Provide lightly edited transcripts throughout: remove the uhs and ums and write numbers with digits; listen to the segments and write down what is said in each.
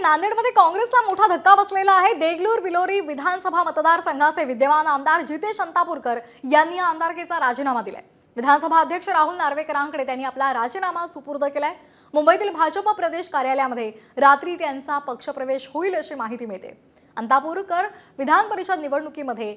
नांदेडमध्ये काँग्रेसला मोठा धक्का बसलेला आहे। देगलूर बिलोरी विधानसभा मतदारसंघाचे विद्यमान आमदार जितेश अंतापूरकर यांनी आमदारकीचा राजीनामा दिलाय। विधानसभा अध्यक्ष राहुल नार्वेकरांकडे त्यांनी आपला राजीनामा सुपूर्द केलाय। मुंबईतील भाजप प्रदेश कार्यालयामध्ये रात्री त्यांचा पक्षप्रवेश होईल अशी माहिती मिळते। अंतापूरकर विधान परिषद निवडणुकीमध्ये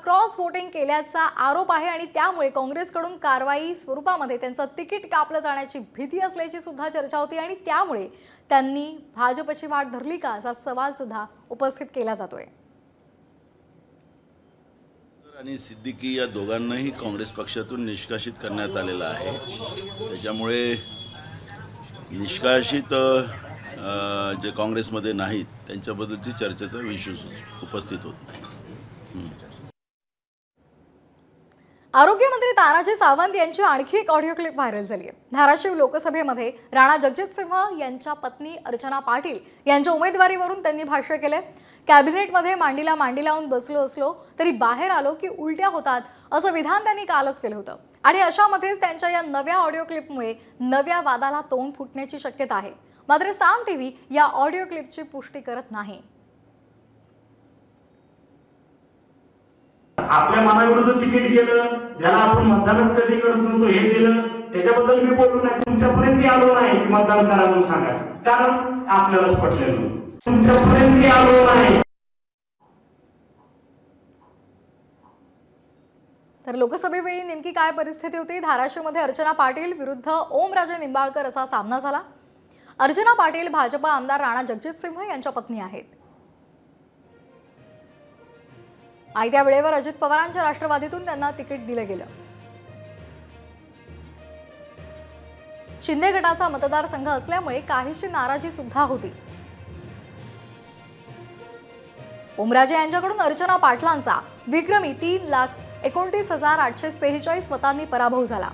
क्रॉस वोटिंग केल्याचा आरोप आहे आणि त्यामुळे काँग्रेसकडून कारवाई स्वरूपामध्ये त्यांचं तिकीट कापलं जाण्याची भीती असल्याची सुद्धा चर्चा होती आणि त्यामुळे त्यांनी भाजपची वाट धरली का असा सवाल सुद्धा उपस्थित केला जातोय। आणि सिद्दीकी या दोघांनाही काँग्रेस पक्षातून निष्कासित करण्यात आलेला आहे। त्याच्यामुळे निष्कासित जे काँग्रेसमध्ये नाहीत त्यांच्याबद्दलची चर्चेचा विषय उपस्थित होत नाही। आरोग्य मंत्री तानाजी सावंत यांची आणखी एक ऑडिओ क्लिप व्हायरल झाली आहे। धाराशिव लोकसभेमध्ये राणा जगजितसिंह यांच्या पत्नी अर्चना पाटील यांच्या उमेदवारीवरून त्यांनी भाष्य केले। कॅबिनेटमध्ये मांडीला मांडी लावून बसलो असलो तरी बाहेर आलो की उलट्या होतात असं विधान त्यांनी कालच केलं होतं आणि अशामध्येच त्यांच्या या नव्या ऑडिओ क्लिपमुळे नव्या वादाला तोंड फुटण्याची शक्यता आहे। मात्र साम टीव्ही या ऑडिओ क्लिपची पुष्टी करत नाही। आपल्या मनाविरुद्ध तिकीट गेलं, ज्याला आपण मतदानच कधी करत नव्हतो हे दिलं, त्याच्याबद्दल मी बोललो नाही। तुमच्यापर्यंत आलो नाही की मतदान करा म्हणून सांगा, कारण आपल्यालाच पटलेलं नव्हतं। तुमच्यापर्यंत आलो नाही। तर लोकसभेवेळी नेमकी काय परिस्थिती होती? धाराशिवमध्ये अर्चना पाटील विरुद्ध ओमराजे निंबाळकर असा सामना झाला। अर्चना पाटील भाजप आमदार राणा जगजितसिंह यांच्या पत्नी आहेत। आयत्या वेळेवर अजित पवारांच्या राष्ट्रवादीतून त्यांना तिकीट दिलं गेलं। शिंदे गटाचा मतदारसंघ असल्यामुळे काहीशी नाराजी सुद्धा होती। ओमराजे यांच्याकडून अर्चना पाटलांचा विक्रमी 3,29,846 मतांनी पराभव झाला।